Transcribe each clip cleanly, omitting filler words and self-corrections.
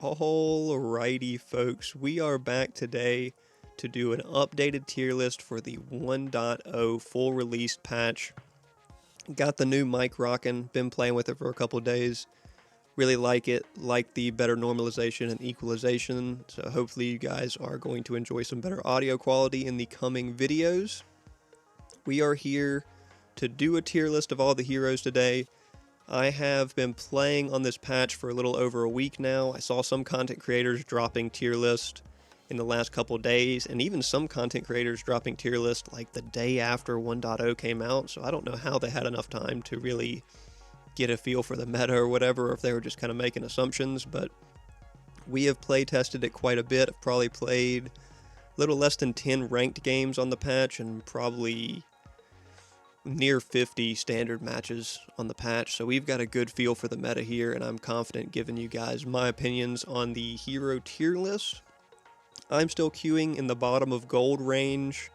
Alrighty, folks, we are back today to do an updated tier list for the 1.0 full release patch. Got the new mic rocking, been playing with it for a couple days. Really like it, like the better normalization and equalization, so hopefully you guys are going to enjoy some better audio quality in the coming videos. We are here to do a tier list of all the heroes today. I have been playing on this patch for a little over a week now. I saw some content creators dropping tier list in the last couple days, and even some content creators dropping tier list like the day after 1.0 came out, so I don't know how they had enough time to really get a feel for the meta or whatever, or if they were just kind of making assumptions, but we have play tested it quite a bit. I've probably played a little less than 10 ranked games on the patch and probably near 50 standard matches on the patch, so we've got a good feel for the meta here, and I'm confident giving you guys my opinions on the hero tier list. I'm still queuing in the bottom of gold range.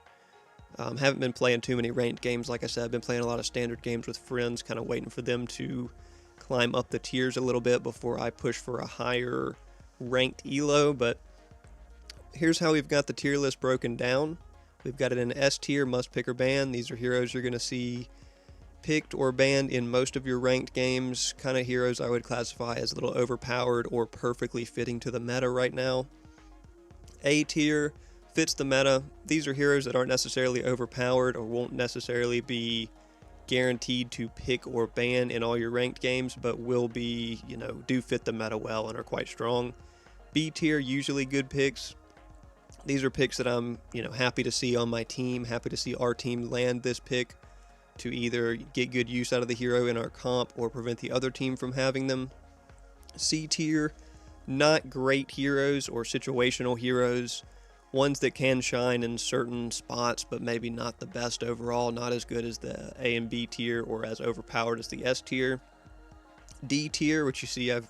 Haven't been playing too many ranked games. Like I said, I've been playing a lot of standard games with friends, kind of waiting for them to climb up the tiers a little bit before I push for a higher ranked elo. But here's how we've got the tier list broken down. We've got it in S tier, must pick or ban. These are heroes you're going to see picked or banned in most of your ranked games. Kind of heroes I would classify as a little overpowered or perfectly fitting to the meta right now. A tier, fits the meta. These are heroes that aren't necessarily overpowered or won't necessarily be guaranteed to pick or ban in all your ranked games, but will be, do fit the meta well and are quite strong. B tier, usually good picks. These are picks that I'm, happy to see on my team, happy to see our team land this pick to either get good use out of the hero in our comp or prevent the other team from having them. C tier, not great heroes or situational heroes, ones that can shine in certain spots but maybe not the best overall, not as good as the A and B tier or as overpowered as the S tier. D tier, which you see I've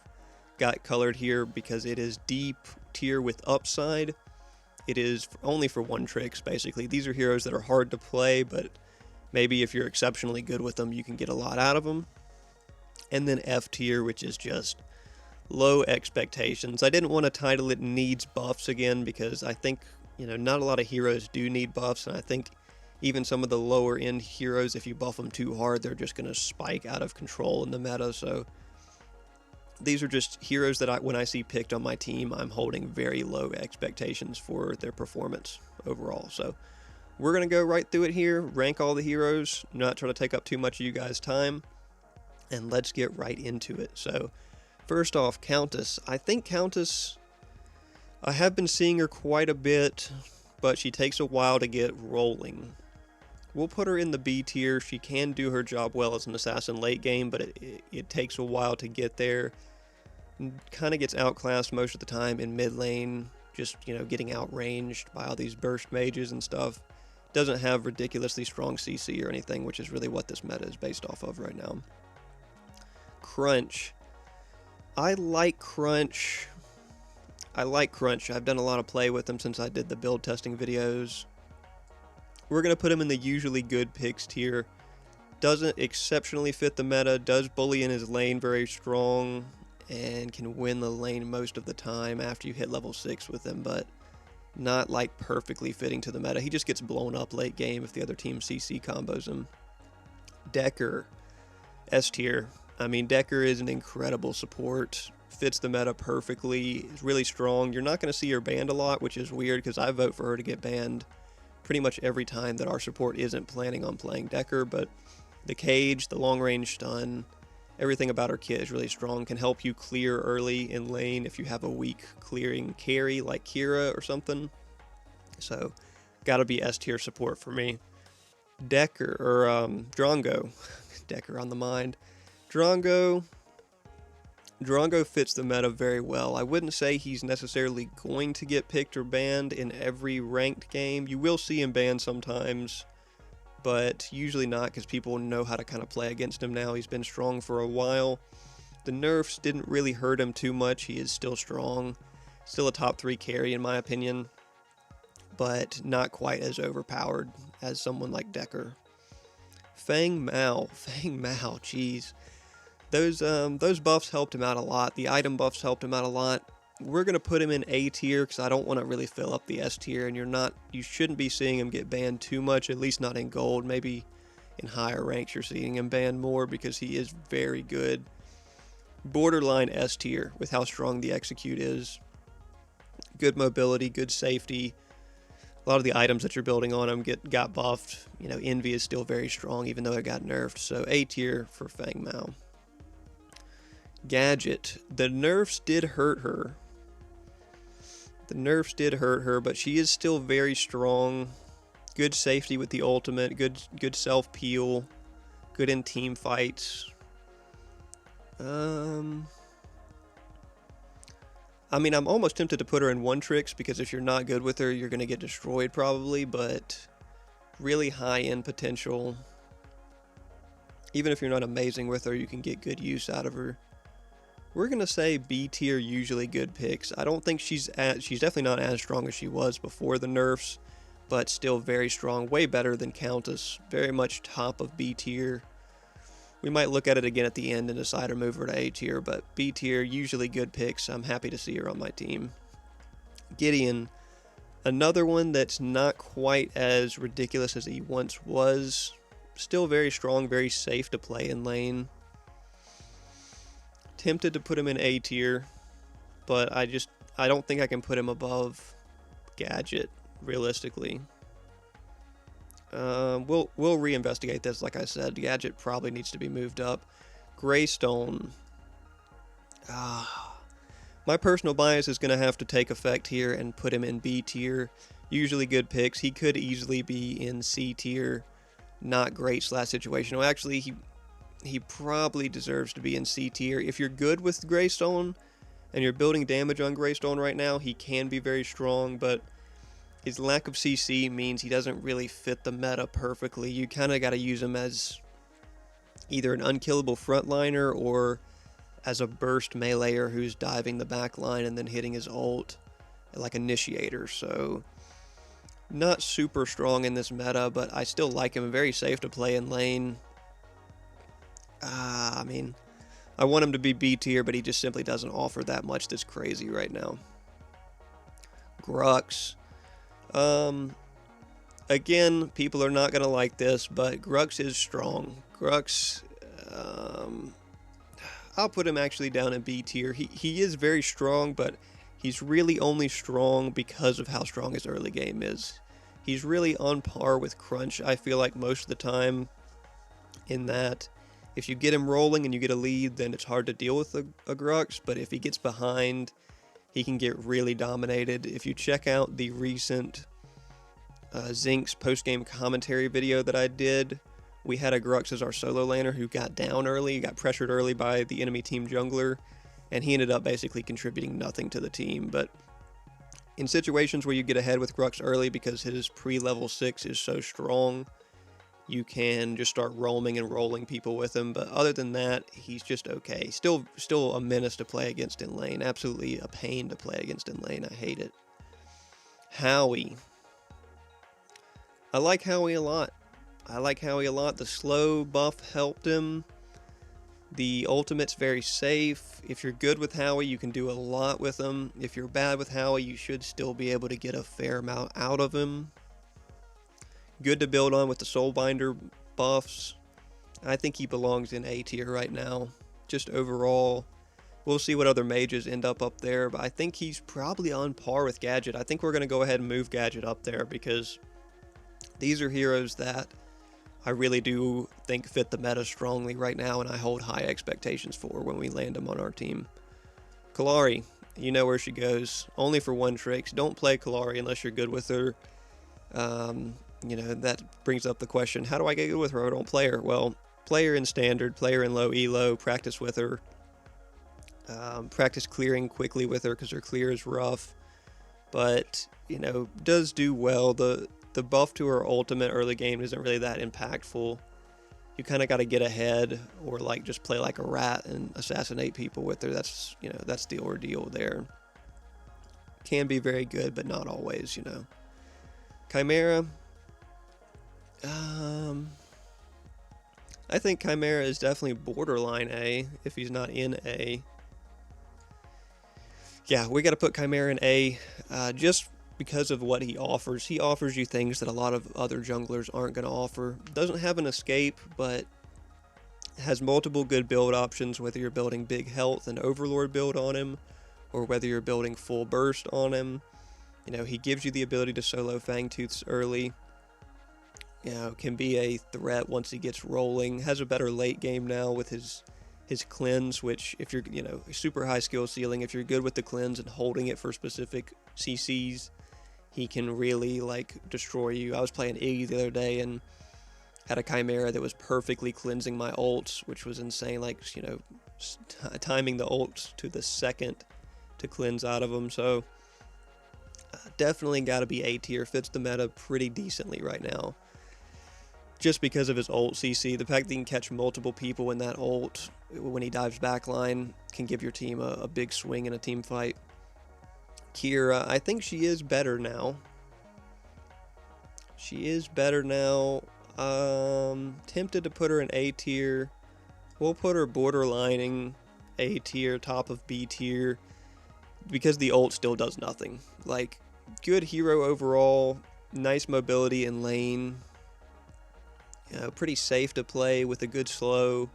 got colored here because it is D tier with upside. It is only for one tricks, basically. These are heroes that are hard to play, but maybe if you're exceptionally good with them, you can get a lot out of them. And then F tier, which is just low expectations. I didn't want to title it needs buffs again because I think, not a lot of heroes do need buffs, and I think even some of the lower end heroes, if you buff them too hard, they're just going to spike out of control in the meta, so these are just heroes that when I see picked on my team, I'm holding very low expectations for their performance overall. So we're going to go right through it here, rank all the heroes, not try to take up too much of you guys' time, and let's get right into it. So first off, Countess. I think Countess, I have been seeing her quite a bit, but she takes a while to get rolling. We'll put her in the B tier. She can do her job well as an assassin late game, but it takes a while to get there. Kind of gets outclassed most of the time in mid lane, just, getting outranged by all these burst mages and stuff. Doesn't have ridiculously strong CC or anything, which is really what this meta is based off of right now. Crunch. I like Crunch. I've done a lot of play with him since I did the build testing videos. We're going to put him in the usually good picks tier. Doesn't exceptionally fit the meta, does bully in his lane very strong, and can win the lane most of the time after you hit level 6 with him, but not like perfectly fitting to the meta. He just gets blown up late game if the other team CC combos him. Decker, S tier. I mean, Decker is an incredible support, fits the meta perfectly, is really strong. You're not going to see her banned a lot, which is weird because I vote for her to get banned pretty much every time that our support isn't planning on playing Decker, but the cage, the long range stun, everything about her kit is really strong, can help you clear early in lane if you have a weak clearing carry like Kira or something. So, gotta be S tier support for me. Decker, or Drongo, Decker on the mind. Drongo fits the meta very well. I wouldn't say he's necessarily going to get picked or banned in every ranked game. You will see him banned sometimes, but usually not because people know how to kind of play against him now. He's been strong for a while. The nerfs didn't really hurt him too much. He is still strong. Still a top 3 carry in my opinion, but not quite as overpowered as someone like Decker. Fang Mao, jeez. Those buffs helped him out a lot. The item buffs helped him out a lot. We're going to put him in A tier because I don't want to really fill up the S tier, and you shouldn't be seeing him get banned too much, at least not in gold. Maybe in higher ranks you're seeing him banned more because he is very good. Borderline S tier with how strong the execute is. Good mobility, good safety. A lot of the items that you're building on him got buffed. You know, Envy is still very strong even though it got nerfed. So A tier for Feng Mao. Gadget. The nerfs did hurt her. But she is still very strong. Good safety with the ultimate. Good self-peel. Good in team fights. I mean, I'm almost tempted to put her in one tricks because if you're not good with her, you're going to get destroyed probably, but really high end potential. Even if you're not amazing with her, you can get good use out of her. We're going to say B tier, usually good picks. I don't think she's definitely not as strong as she was before the nerfs, but still very strong, way better than Countess. Very much top of B tier. We might look at it again at the end and decide to move her to A tier, but B tier, usually good picks. I'm happy to see her on my team. Gideon, another one that's not quite as ridiculous as he once was. Still very strong, very safe to play in lane. Tempted to put him in A tier, but I don't think I can put him above Gadget, realistically. We'll reinvestigate this. Like I said, Gadget probably needs to be moved up. Greystone. My personal bias is going to have to take effect here and put him in B tier. Usually good picks. He could easily be in C tier. Not great / situational. Actually, he probably deserves to be in C tier. If you're good with Greystone and you're building damage on Greystone right now, he can be very strong, but his lack of CC means he doesn't really fit the meta perfectly. You kind of got to use him as either an unkillable frontliner or as a burst meleeer who's diving the back line and then hitting his ult like initiator. So not super strong in this meta, but I still like him. Very safe to play in lane. I mean, I want him to be B tier, but he just simply doesn't offer that much that's crazy right now. Grux. Again, people are not going to like this, but Grux is strong. Grux, I'll put him actually down in B tier. He is very strong, but he's really only strong because of how strong his early game is. He's really on par with Crunch, I feel like, most of the time, in that if you get him rolling and you get a lead, then it's hard to deal with a Grux, but if he gets behind, he can get really dominated. If you check out the recent Zinx post-game commentary video that I did, we had a Grux as our solo laner who got down early, got pressured early by the enemy team jungler, and he ended up basically contributing nothing to the team. But in situations where you get ahead with Grux early because his pre-level 6 is so strong, you can just start roaming and rolling people with him. But other than that, he's just okay. Still a menace to play against in lane. Absolutely a pain to play against in lane. I hate it. Howie. I like Howie a lot. The slow buff helped him. The ultimate's very safe. If you're good with Howie, you can do a lot with him. If you're bad with Howie, you should still be able to get a fair amount out of him. Good to build on with the Soulbinder buffs. I think he belongs in A tier right now. Just overall, we'll see what other mages end up there, but I think he's probably on par with Gadget. I think we're going to go ahead and move Gadget up there because these are heroes that I really do think fit the meta strongly right now, and I hold high expectations for when we land them on our team. Kalari, you know where she goes. Only for one tricks. Don't play Kalari unless you're good with her. You know, that brings up the question, how do I get good with her? I don't play her. Well, play her in standard, play her in low elo, practice with her. Practice clearing quickly with her because her clear is rough. But, you know, does do well. The buff to her ultimate early game isn't really that impactful. You kind of got to get ahead or like just play like a rat and assassinate people with her. That's, you know, that's the ordeal there. Can be very good, but not always, you know. Chimera. I think Chimera is definitely borderline A if he's not in A. Yeah, we got to put Chimera in A, just because of what he offers. He offers you things that a lot of other junglers aren't going to offer. Doesn't have an escape, but has multiple good build options, whether you're building big health and overlord build on him, or whether you're building full burst on him. You know, he gives you the ability to solo Fangtooths early. You know, can be a threat once he gets rolling. Has a better late game now with his cleanse, which if you're, you know, super high skill ceiling, if you're good with the cleanse and holding it for specific CCs, he can really like destroy you. I was playing Iggy the other day and had a Chimera that was perfectly cleansing my ults, which was insane. Like, you know, timing the ults to the second to cleanse out of them. So definitely got to be A tier. Fits the meta pretty decently right now. Just because of his ult CC, the fact that he can catch multiple people in that ult when he dives backline can give your team a big swing in a team fight. Kira, I think she is better now. She is better now. Tempted to put her in A tier. We'll put her borderlining A tier, top of B tier, because the ult still does nothing. Like, good hero overall, nice mobility in lane. Pretty safe to play with a good slow.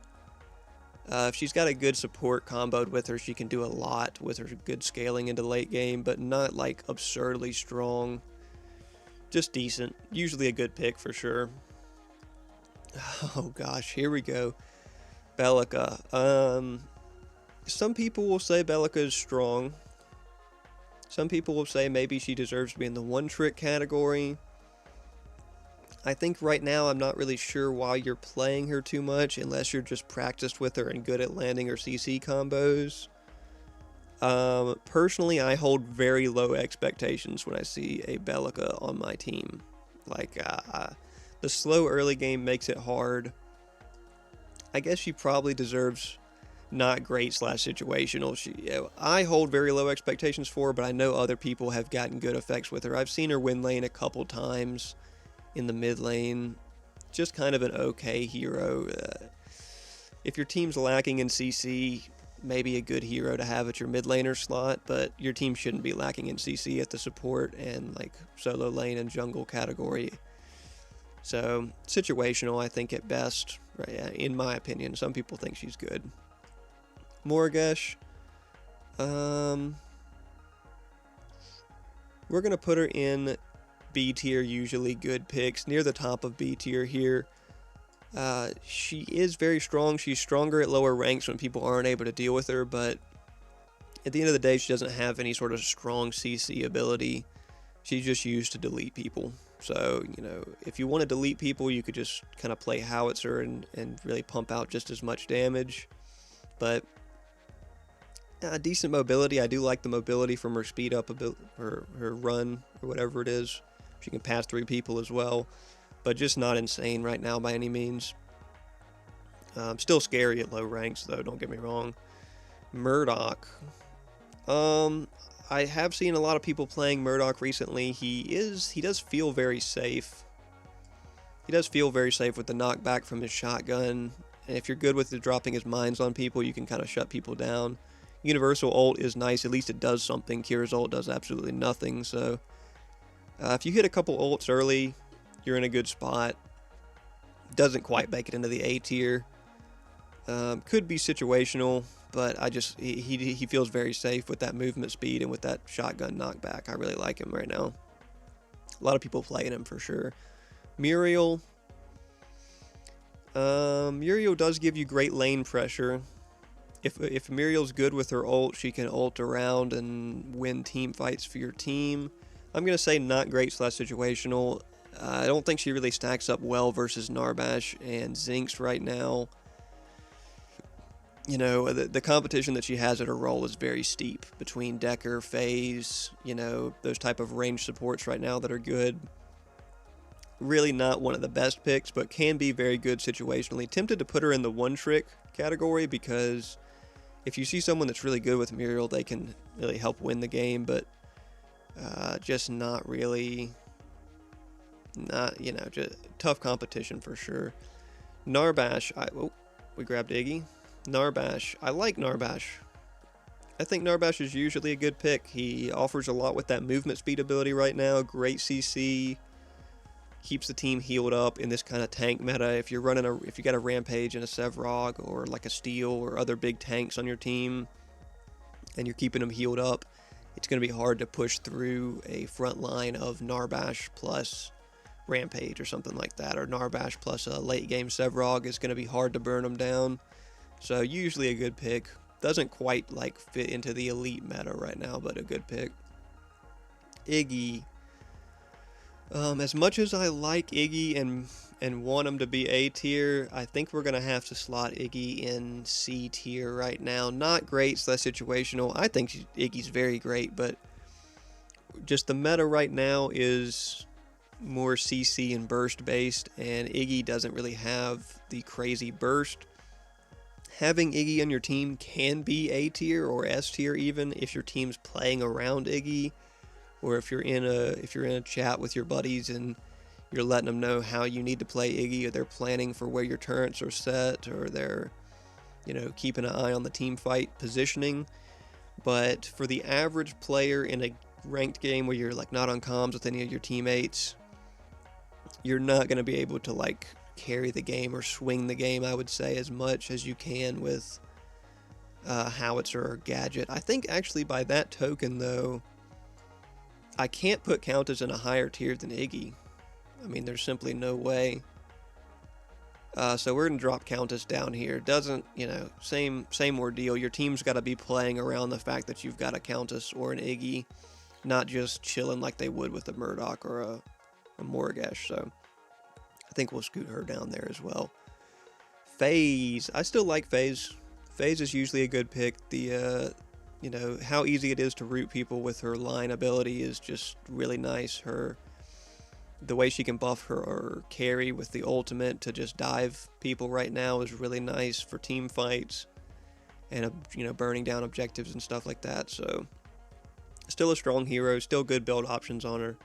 If she's got a good support comboed with her, she can do a lot with her good scaling into late game, but not like absurdly strong. Just decent. Usually a good pick for sure. Oh gosh, here we go. Belica. Some people will say Belica is strong. Some people will say maybe she deserves to be in the one-trick category. I think right now I'm not really sure why you're playing her too much unless you're just practiced with her and good at landing her CC combos. Personally, I hold very low expectations when I see a Belica on my team. Like, the slow early game makes it hard. I guess she probably deserves not great / situational. I hold very low expectations for her, but I know other people have gotten good effects with her. I've seen her win lane a couple times in the mid lane. Just kind of an okay hero. If your team's lacking in CC, maybe a good hero to have at your mid laner slot, but your team shouldn't be lacking in CC at the support and like solo lane and jungle category. So situational, I think, at best, right? In my opinion. Some people think she's good. Morgesh, we're gonna put her in B tier. Usually good picks near the top of B tier here. She is very strong. She's stronger at lower ranks when people aren't able to deal with her, but at the end of the day, she doesn't have any sort of strong CC ability. She's just used to delete people. So, you know, if you want to delete people, you could just kind of play Howitzer and really pump out just as much damage. But decent mobility. I do like the mobility from her speed up, her run, or whatever it is. She can pass through people as well, but just not insane right now by any means. Still scary at low ranks, though, don't get me wrong. Murdoch. I have seen a lot of people playing Murdoch recently. He does feel very safe. He does feel very safe with the knockback from his shotgun. And if you're good with dropping his mines on people, you can kind of shut people down. Universal ult is nice. At least it does something. Kira's ult does absolutely nothing. So if you hit a couple ults early, you're in a good spot. Doesn't quite make it into the A tier. Could be situational, but he feels very safe with that movement speed and with that shotgun knockback. I really like him right now. A lot of people playing him for sure. Muriel. Muriel does give you great lane pressure. If Muriel's good with her ult, she can ult around and win team fights for your team. I'm going to say not great / situational. I don't think she really stacks up well versus Narbash and Zinx right now. You know, the competition that she has at her role is very steep between Decker, FaZe, you know, those type of range supports right now that are good. Really not one of the best picks, but can be very good situationally. Tempted to put her in the one-trick category because if you see someone that's really good with Muriel, they can really help win the game, but just not really, you know, just tough competition for sure. Narbash, we grabbed Iggy. Narbash, I like Narbash. I think Narbash is usually a good pick. He offers a lot with that movement speed ability right now. Great CC. Keeps the team healed up in this kind of tank meta. If you got a Rampage and a Sevrog or like a Steel or other big tanks on your team and you're keeping them healed up, it's going to be hard to push through a front line of Narbash plus Rampage or something like that, or Narbash plus a late game Sevrog is going to be hard to burn them down. So usually a good pick. Doesn't quite like fit into the elite meta right now, but a good pick. Iggy. As much as I like Iggy and want him to be A tier, I think we're going to have to slot Iggy in C tier right now. Not great, so that's situational. I think Iggy's very great, but just the meta right now is more CC and burst based, and Iggy doesn't really have the crazy burst. Having Iggy on your team can be A tier or S tier even if your team's playing around Iggy, or if you're in a chat with your buddies and you're letting them know how you need to play Iggy, or they're planning for where your turrets are set, or they're, keeping an eye on the team fight positioning. But for the average player in a ranked game where you're like not on comms with any of your teammates, you're not going to be able to like carry the game or swing the game, I would say, as much as you can with Howitzer or Gadget. I think actually by that token though, I can't put Countess in a higher tier than Iggy. I mean, there's simply no way. So we're going to drop Countess down here. Doesn't, same ordeal. Your team's got to be playing around the fact that you've got a Countess or an Iggy, not just chilling like they would with a Murdoch or a Morgash. So I think we'll scoot her down there as well. FaZe. I still like FaZe. FaZe is usually a good pick. The, how easy it is to root people with her line ability is just really nice. The way she can buff her carry with the ultimate to just dive people right now is really nice for team fights and, burning down objectives and stuff like that. So still a strong hero, still good build options on her.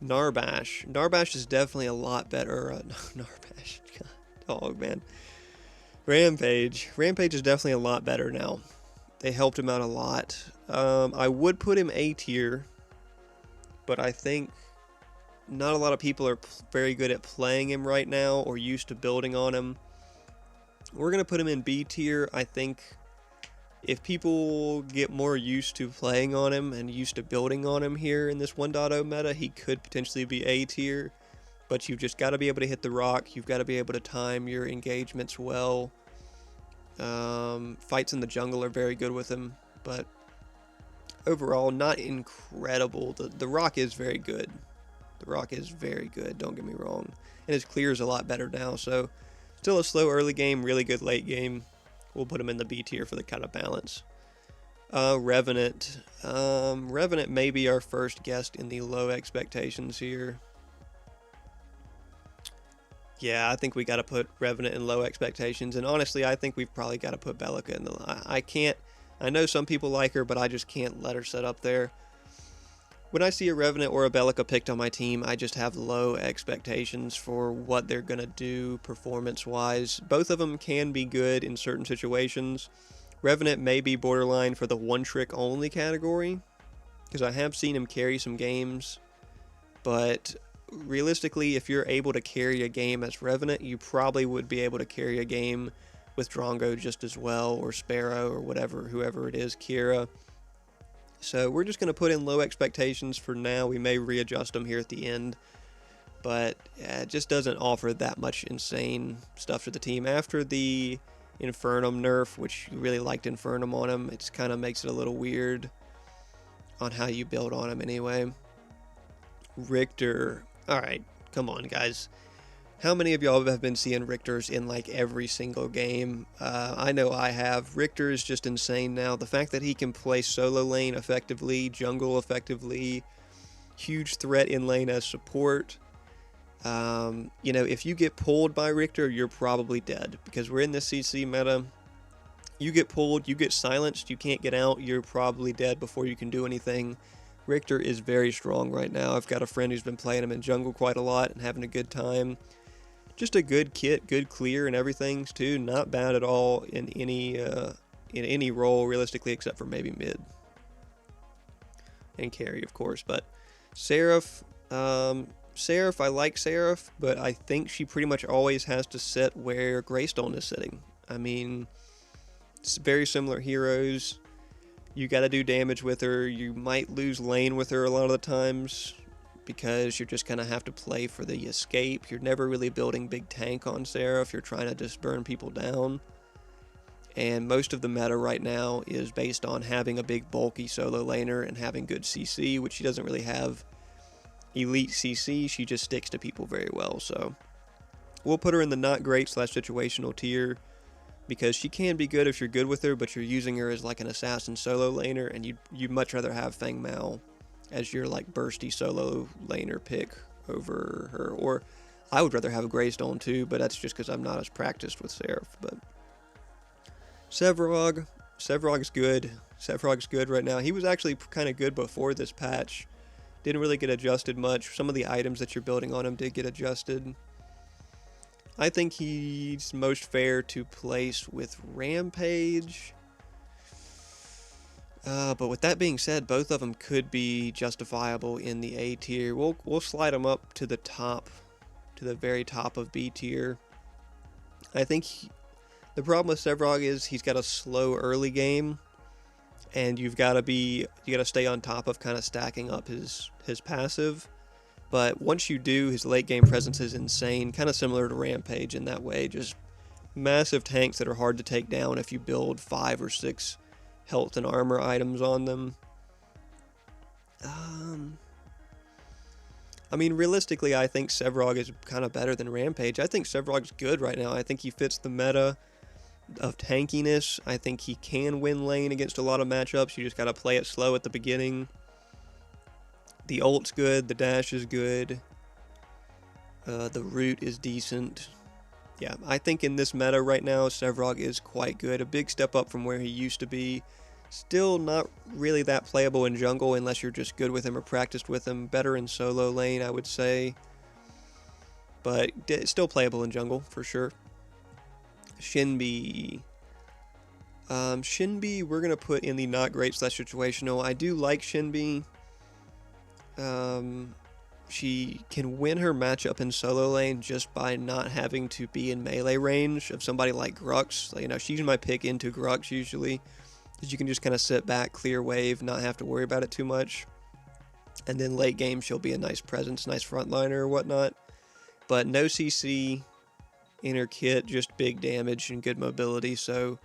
Narbash. Narbash is definitely a lot better. Narbash. Dog, man. Rampage. Rampage is definitely a lot better now. They helped him out a lot. I would put him A tier, but I think not a lot of people are very good at playing him right now or used to building on him. We're going to put him in B tier. I think if people get more used to playing on him and used to building on him here in this 1.0 meta, he could potentially be A tier, but you've just got to be able to hit the rock. You've got to be able to time your engagements well. Fights in the jungle are very good with him, but overall not incredible. The rock is very good. The rock is very good, don't get me wrong. And his clear is a lot better now, so still a slow early game, really good late game. We'll put him in the B tier for the kind of balance. Revenant. Revenant may be our first guest in the low expectations here. Yeah, I think we got to put Revenant in low expectations, and honestly, I think we've probably got to put Bellica in the... I know some people like her, but I just can't let her sit up there. When I see a Revenant or a Bellica picked on my team, I just have low expectations for what they're going to do performance-wise. Both of them can be good in certain situations. Revenant may be borderline for the one-trick only category, because I have seen him carry some games, but realistically, if you're able to carry a game as Revenant, you probably would be able to carry a game with Drongo just as well, or Sparrow, or whoever it is, Kira. So we're just going to put in low expectations for now. We may readjust them here at the end, but it just doesn't offer that much insane stuff to the team. After the Infernum nerf, which you really liked Infernum on him, it kind of makes it a little weird on how you build on him anyway. Richter. Alright, come on guys. How many of y'all have been seeing Richters in like every single game? I know I have. Richter is just insane now. The fact that he can play solo lane effectively, jungle effectively, huge threat in lane as support. If you get pulled by Richter, you're probably dead, because we're in this CC meta. You get pulled, you get silenced, you can't get out, you're probably dead before you can do anything. Richter is very strong right now. I've got a friend who's been playing him in jungle quite a lot and having a good time. Just a good kit, good clear and everything too. Not bad at all in any in any role realistically, except for maybe mid and carry, of course. But Seraph, I like Seraph, but I think she pretty much always has to sit where Greystone is sitting. I mean, it's very similar heroes. You got to do damage with her. You might lose lane with her a lot of the times because you're just going to have to play for the escape. You're never really building big tank on Seraph. You're trying to just burn people down. And most of the meta right now is based on having a big bulky solo laner and having good CC, which she doesn't really have elite CC. She just sticks to people very well. So we'll put her in the not great / situational tier because she can be good if you're good with her, but you're using her as like an assassin solo laner, and you'd much rather have Feng Mao as your like bursty solo laner pick over her. Or I would rather have Greystone too, but that's just because I'm not as practiced with Seraph. But Sevrog's good. Sevrog's good right now. He was actually kind of good before this patch. Didn't really get adjusted much. Some of the items that you're building on him did get adjusted. I think he's most fair to place with Rampage. But with that being said, both of them could be justifiable in the A tier. We'll slide them up to the top, to the very top of B tier. I think the problem with Sevrog is he's got a slow early game, and you got to stay on top of kind of stacking up his passive. But once you do, his late game presence is insane, kind of similar to Rampage in that way. Just massive tanks that are hard to take down if you build 5 or 6 health and armor items on them. I mean, realistically, I think Sevrog is kind of better than Rampage. I think Sevrog's good right now. I think he fits the meta of tankiness. I think he can win lane against a lot of matchups. You just got to play it slow at the beginning. The ult's good, the dash is good, the root is decent. Yeah, I think in this meta right now, Sevrog is quite good. A big step up from where he used to be. Still not really that playable in jungle unless you're just good with him or practiced with him. Better in solo lane, I would say. But still playable in jungle, for sure. Shinbi. Shinbi, we're going to put in the not great / situational. I do like Shinbi. She can win her matchup in solo lane just by not having to be in melee range of somebody like Grux. You know, she's my pick into Grux usually, because you can just kind of sit back, clear wave, not have to worry about it too much. And then late game, she'll be a nice presence, nice frontliner or whatnot. But no CC in her kit, just big damage and good mobility. So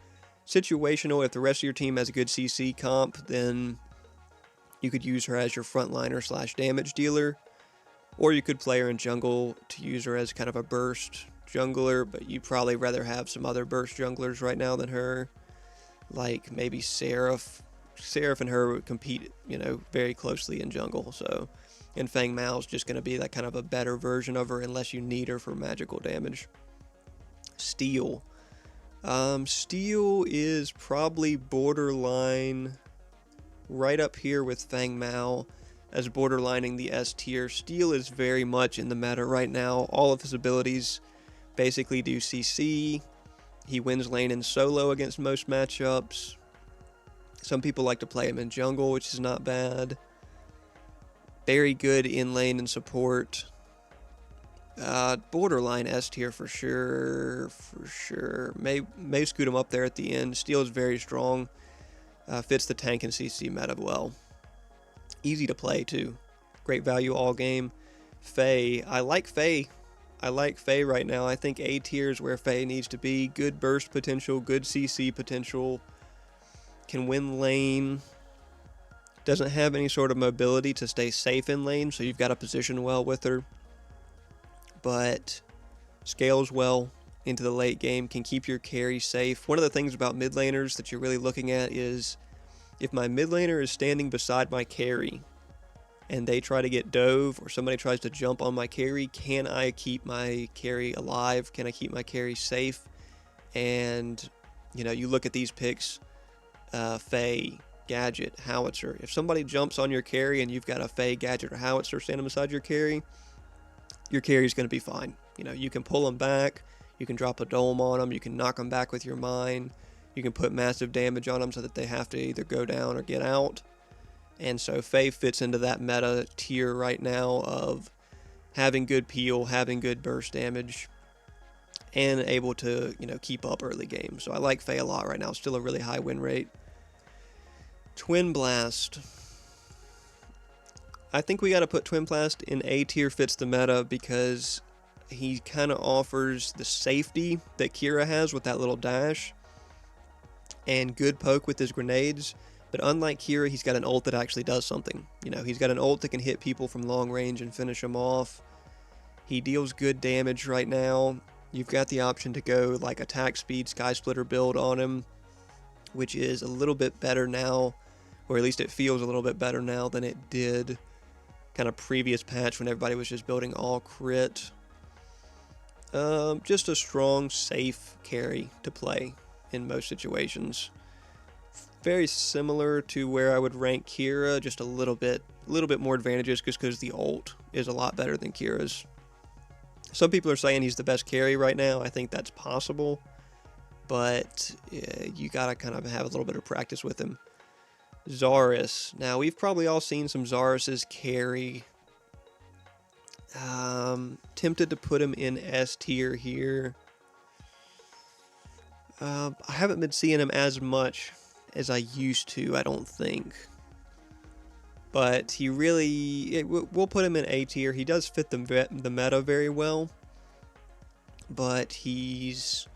situational, if the rest of your team has a good CC comp, then you could use her as your frontliner / damage dealer, or you could play her in jungle to use her as kind of a burst jungler, but you'd probably rather have some other burst junglers right now than her, like maybe Seraph. Seraph and her would compete, you know, very closely in jungle, so, and Feng Mao's just going to be like kind of a better version of her unless you need her for magical damage. Steel. Steel is probably borderline right up here with Feng Mao as borderlining the S tier. Steel is very much in the meta right now. All of his abilities basically do CC. He wins lane in solo against most matchups. Some people like to play him in jungle, which is not bad. Very good in lane and support. Borderline S tier for sure. May scoot him up there at the end. Steel is very strong. Fits the tank and CC meta well. Easy to play too. Great value all game. Faye. I like Faye. Right now. I think A tier is where Faye needs to be. Good burst potential, good CC potential. Can win lane. Doesn't have any sort of mobility to stay safe in lane, so you've got to position well with her. But scales well into the late game, can keep your carry safe. One of the things about mid laners that you're really looking at is if my mid laner is standing beside my carry and they try to get dove or somebody tries to jump on my carry, can I keep my carry alive? Can I keep my carry safe? And, you know, you look at these picks, Faye, Gadget, Howitzer. If somebody jumps on your carry and you've got a Faye, Gadget, or Howitzer standing beside your carry is going to be fine. You know, you can pull them back. You can drop a dome on them. You can knock them back with your mine. you can put massive damage on them so that they have to either go down or get out. And so Faye fits into that meta tier right now of having good peel, having good burst damage, and able to, you know, keep up early game. So I like Faye a lot right now. Still a really high win rate. Twin Blast. I think we got to put Twin Blast in A tier, fits the meta, because he kind of offers the safety that Kira has with that little dash, and good poke with his grenades. But unlike Kira, he's got an ult that actually does something. You know, he's got an ult that can hit people from long range and finish them off. He deals good damage right now. You've got the option to go like attack speed, Sky Splitter build on him, which is a little bit better now, or at least it feels a little bit better now than it did kind of previous patch when everybody was just building all crit. Just a strong, safe carry to play in most situations. Very similar to where I would rank Kira, just a little bit more advantages just because the ult is a lot better than Kira's. Some people are saying he's the best carry right now. I think that's possible, but you gotta kind of have a little bit of practice with him. Zarus. Now, we've probably all seen some Zarus's carry. Tempted to put him in S tier here. I haven't been seeing him as much as I used to, I don't think. But he really... we'll put him in A tier. He does fit the meta very well. But he's...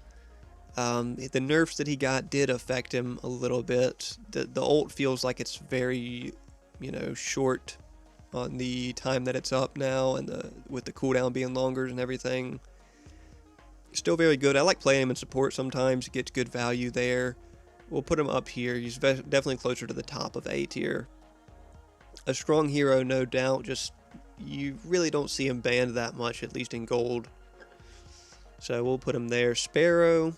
the nerfs that he got did affect him a little bit. The ult feels like it's very, you know, short on the time that it's up now, and with the cooldown being longer and everything. Still very good. I like playing him in support sometimes. He gets good value there. We'll put him up here. He's definitely closer to the top of A tier. A strong hero, no doubt. Just, you really don't see him banned that much, at least in gold. So we'll put him there. Sparrow.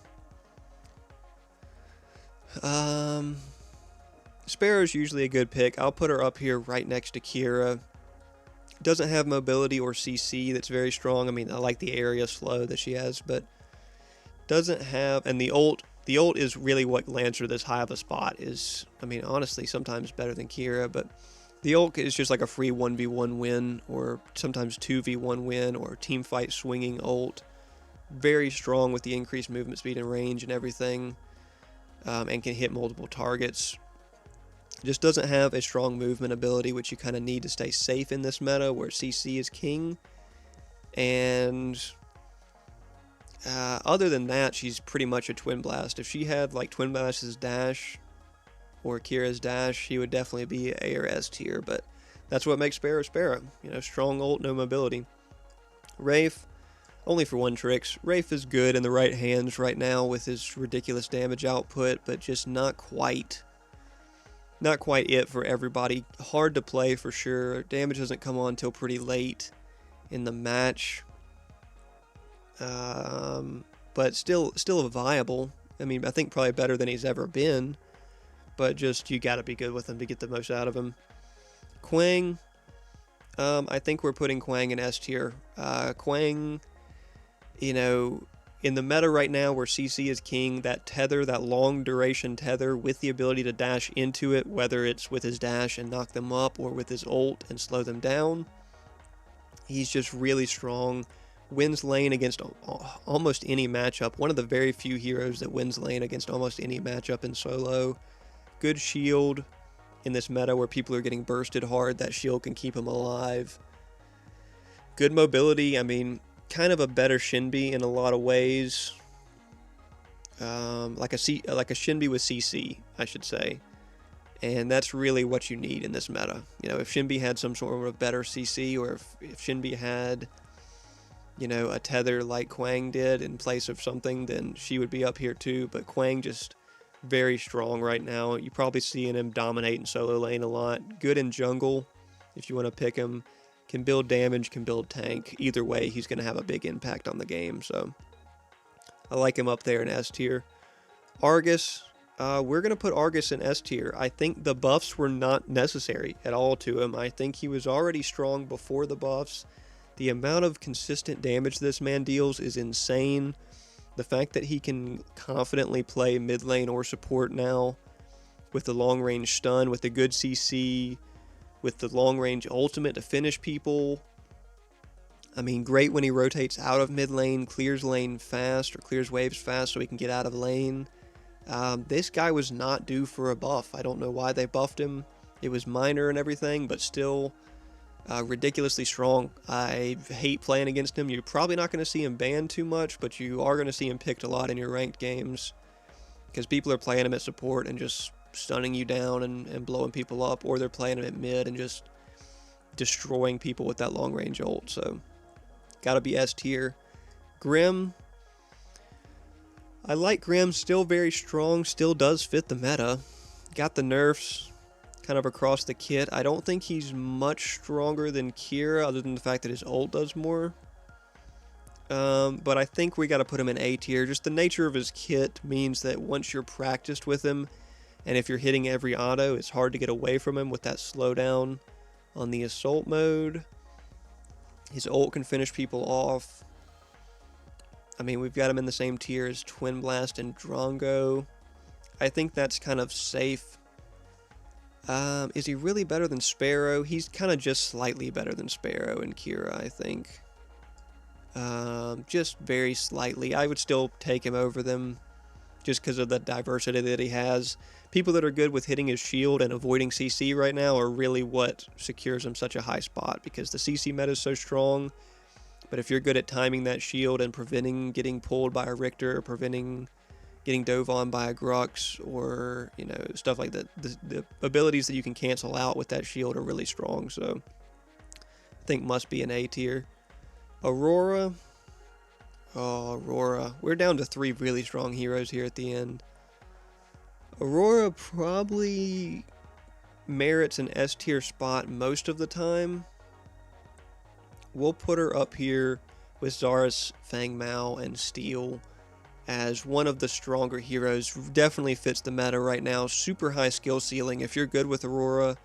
Sparrow's usually a good pick. I'll put her up here right next to Kira. Doesn't have mobility or CC that's very strong. I mean, I like the area slow that she has, but doesn't have... And the ult is really what lands her this high of a spot. Is, I mean, honestly, sometimes better than Kira, but the ult is just like a free 1v1 win, or sometimes 2v1 win, or team fight swinging ult. Very strong with the increased movement speed and range and everything. And can hit multiple targets. Just doesn't have a strong movement ability, which you kind of need to stay safe in this meta where CC is king. And other than that, she's pretty much a Twin Blast. If she had like Twin Blast's dash or Kira's dash, she would definitely be A or S tier. But that's what makes Sparrow Sparrow. You know, strong ult, no mobility. Wraith. Only for one tricks. Wraith is good in the right hands right now with his ridiculous damage output, but just not quite it for everybody. Hard to play for sure. Damage doesn't come on until pretty late in the match. But still viable. I mean, I think probably better than he's ever been, but just you got to be good with him to get the most out of him. Quang. I think we're putting Quang in S tier. Quang, you know, in the meta right now where CC is king, that tether, that long duration tether with the ability to dash into it, whether it's with his dash and knock them up or with his ult and slow them down, he's just really strong. Wins lane against almost any matchup. One of the very few heroes that wins lane against almost any matchup in solo. Good shield in this meta where people are getting bursted hard. That shield can keep him alive. Good mobility. I mean, kind of a better Shinbi in a lot of ways. Like a Shinbi with CC, I should say. And that's really what you need in this meta. You know, if Shinbi had some sort of better CC, or if Shinbi had, you know, a tether like Quang did in place of something, then she would be up here too. But Quang just very strong right now. You're probably seeing him dominate in solo lane a lot. Good in jungle if you want to pick him. Can build damage, can build tank. Either way, he's going to have a big impact on the game. So I like him up there in S tier. Argus. We're going to put Argus in S tier. I think the buffs were not necessary at all to him. I think he was already strong before the buffs. The amount of consistent damage this man deals is insane. The fact that he can confidently play mid lane or support now with the long range stun, with the good CC, with the long range ultimate to finish people. I mean, great when he rotates out of mid lane, clears lane fast, or clears waves fast so he can get out of lane. This guy was not due for a buff. I don't know why they buffed him. It was minor and everything, but still ridiculously strong. I hate playing against him. You're probably not going to see him banned too much, but you are going to see him picked a lot in your ranked games because people are playing him at support and just stunning you down and blowing people up, or they're playing him at mid and just destroying people with that long range ult. So gotta be S tier. Grim, I like Grim, still very strong, still does fit the meta. Got the nerfs kind of across the kit. I don't think he's much stronger than Kira other than the fact that his ult does more. But I think we gotta put him in A tier. Just the nature of his kit means that once you're practiced with him, and if you're hitting every auto, it's hard to get away from him with that slowdown on the assault mode. His ult can finish people off. I mean, we've got him in the same tier as Twin Blast and Drongo. I think that's kind of safe. Is he really better than Sparrow? He's kind of just slightly better than Sparrow and Kira, I think. Just very slightly. I would still take him over them just because of the diversity that he has. People that are good with hitting his shield and avoiding CC right now are really what secures him such a high spot, because the CC meta is so strong. But if you're good at timing that shield and preventing getting pulled by a Richter, or preventing getting dove on by a Grux, or, you know, stuff like that, the abilities that you can cancel out with that shield are really strong. So I think must be an A tier. Aurora. Oh, Aurora. We're down to 3 really strong heroes here at the end. Aurora probably merits an S tier spot most of the time. We'll put her up here with Zarus, Fang Mao, and Steel as one of the stronger heroes. Definitely fits the meta right now. Super high skill ceiling. If you're good with Aurora,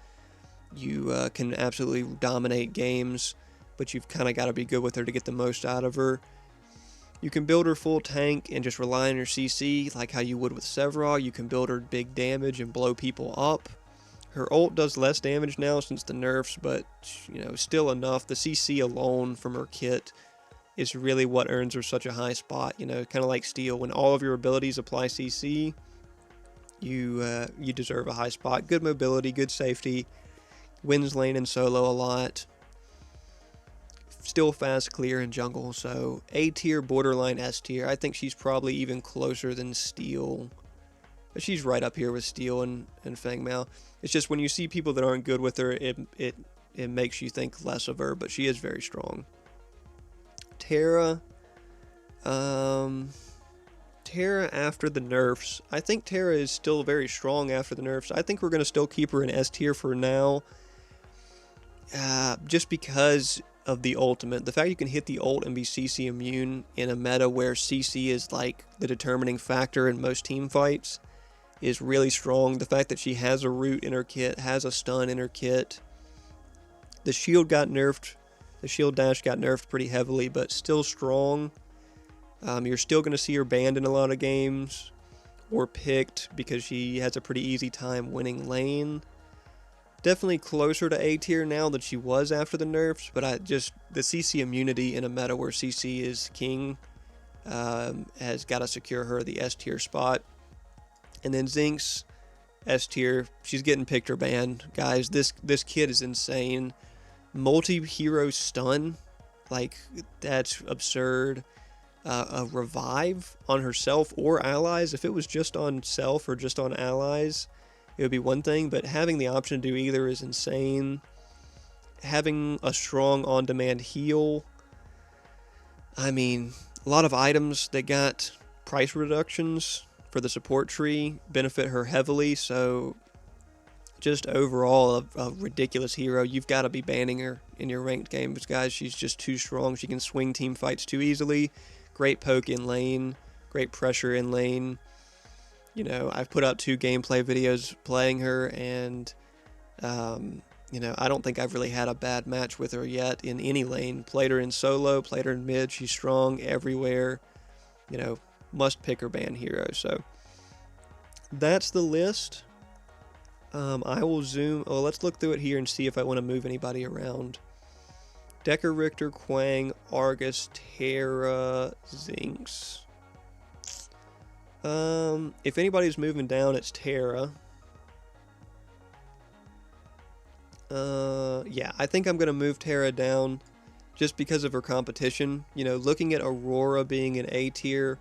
you can absolutely dominate games, but you've kind of got to be good with her to get the most out of her. You can build her full tank and just rely on your CC like how you would with Sevarog. You can build her big damage and blow people up. Her ult does less damage now since the nerfs, but, you know, still enough. The CC alone from her kit is really what earns her such a high spot. You know, kind of like Steel. When all of your abilities apply CC, you deserve a high spot. Good mobility, good safety, wins lane and solo a lot. Still fast clear in jungle, so A tier, borderline S tier. I think she's probably even closer than Steel. But she's right up here with Steel and Fang Mao. It's just when you see people that aren't good with her, it makes you think less of her, but she is very strong. Terra. Terra after the nerfs. I think Terra is still very strong after the nerfs. I think we're going to still keep her in S tier for now. Just because of the ultimate. The fact you can hit the ult and be CC immune in a meta where CC is like the determining factor in most team fights is really strong. The fact that she has a root in her kit, has a stun in her kit. The shield got nerfed. The shield dash got nerfed pretty heavily, but still strong. You're still going to see her banned in a lot of games or picked because she has a pretty easy time winning lane. Definitely closer to A tier now than she was after the nerfs, but the CC immunity in a meta where CC is king has got to secure her the S tier spot. And then Zinx, S tier, she's getting picked or banned. Guys, this kid is insane. Multi-hero stun, like, that's absurd. A revive on herself or allies. If it was just on self or just on allies, it would be one thing, but having the option to do either is insane. Having a strong on-demand heal. I mean, a lot of items that got price reductions for the support tree benefit her heavily, so just overall a ridiculous hero. You've got to be banning her in your ranked games, guys. She's just too strong. She can swing team fights too easily. Great poke in lane, great pressure in lane. You know, I've put out 2 gameplay videos playing her, and, you know, I don't think I've really had a bad match with her yet in any lane. Played her in solo, played her in mid. She's strong everywhere. You know, must pick or ban hero. So that's the list. I will zoom. Oh, let's look through it here and see if I want to move anybody around. Decker, Richter, Quang, Argus, Terra, Zinx. If anybody's moving down, it's Terra. Yeah, I think I'm going to move Terra down just because of her competition. You know, looking at Aurora being an A tier,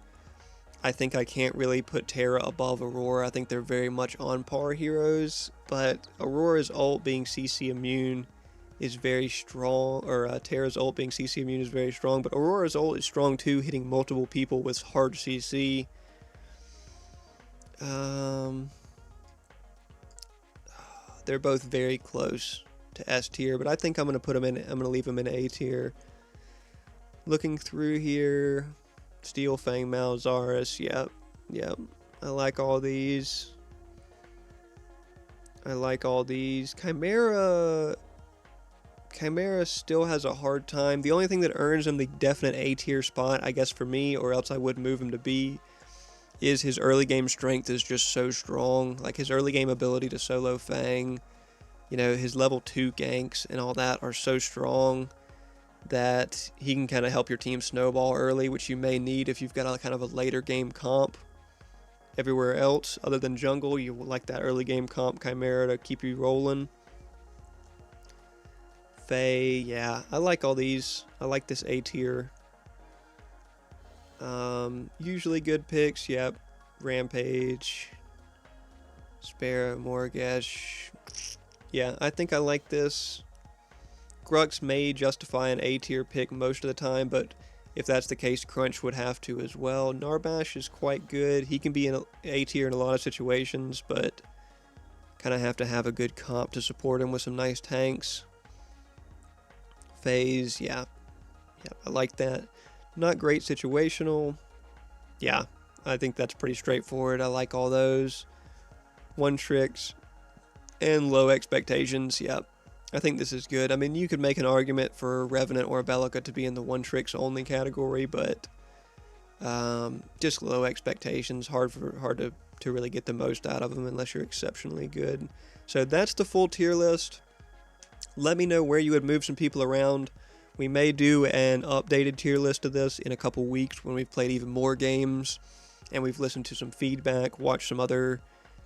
I think I can't really put Terra above Aurora. I think they're very much on par heroes, but Aurora's ult being CC immune is very strong, or Terra's ult being CC immune is very strong, but Aurora's ult is strong too, hitting multiple people with hard CC. They're both very close to S tier, but I think I'm going to put them in, I'm going to leave them in A tier. Looking through here, Steel Fang, Mal, Zarus, yep. I like all these. Chimera still has a hard time. The only thing that earns him the definite A tier spot, I guess for me, or else I would move him to B, is his early game strength is just so strong. Like his early game ability to solo Fang, you know, his level 2 ganks and all that are so strong that he can kind of help your team snowball early, which you may need if you've got a kind of a later game comp. Everywhere else, other than jungle, you will like that early game comp Chimera to keep you rolling. Faye, yeah, I like all these. I like this A tier. Usually good picks, yep. Rampage, Sparrow, Morgesh. Yeah, I think I like this. Grux may justify an A tier pick most of the time, but if that's the case, Crunch would have to as well. Narbash is quite good. He can be an A tier in a lot of situations, but kind of have to have a good comp to support him with some nice tanks. Phase, yeah, I like that. Not great situational. Yeah, I think that's pretty straightforward. I like all those. One tricks and low expectations, yep. I think this is good. I mean, you could make an argument for Revenant or Bellica to be in the one tricks only category, but just low expectations, hard to really get the most out of them unless you're exceptionally good. So that's the full tier list. Let me know where you would move some people around. We may do an updated tier list of this in a couple weeks when we've played even more games and we've listened to some feedback, watched some other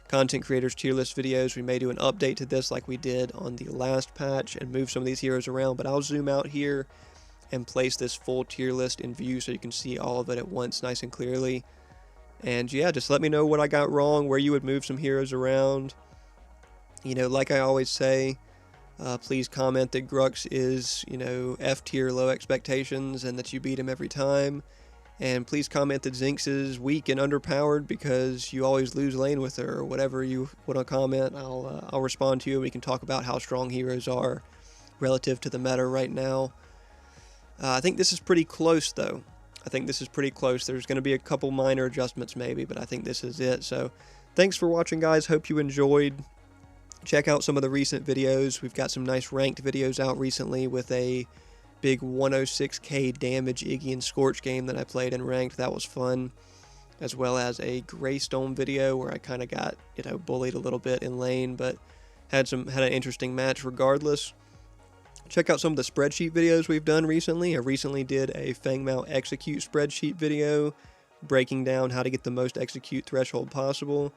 content creators tier list videos. We may do an update to this like we did on the last patch and move some of these heroes around, but I'll zoom out here and place this full tier list in view so you can see all of it at once nice and clearly. And yeah, just let me know what I got wrong, where you would move some heroes around. You know, like I always say, please comment that Grux is, you know, F tier, low expectations, and that you beat him every time. And please comment that Zinx is weak and underpowered because you always lose lane with her, or whatever you want to comment. I'll respond to you and we can talk about how strong heroes are relative to the meta right now. I think this is pretty close though. I think this is pretty close. There's going to be a couple minor adjustments maybe, but I think this is it. So thanks for watching, guys. Hope you enjoyed. Check out some of the recent videos. We've got some nice ranked videos out recently with a big 106k damage Iggy and Scorch game that I played in ranked. That was fun. As well as a Greystone video where I kind of got, you know, bullied a little bit in lane, but had an interesting match regardless. Check out some of the spreadsheet videos we've done recently. I recently did a Fangmao execute spreadsheet video breaking down how to get the most execute threshold possible,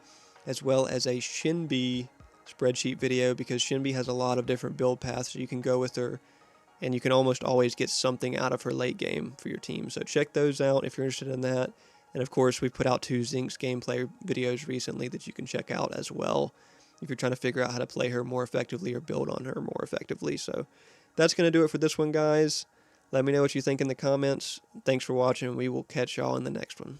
as well as a Shinbi spreadsheet video because Shinbi has a lot of different build paths you can go with her, and you can almost always get something out of her late game for your team. So check those out if you're interested in that. And of course, we put out 2 Zinx gameplay videos recently that you can check out as well if you're trying to figure out how to play her more effectively or build on her more effectively. So that's going to do it for this one, guys. Let me know what you think in the comments. Thanks for watching, and we will catch y'all in the next one.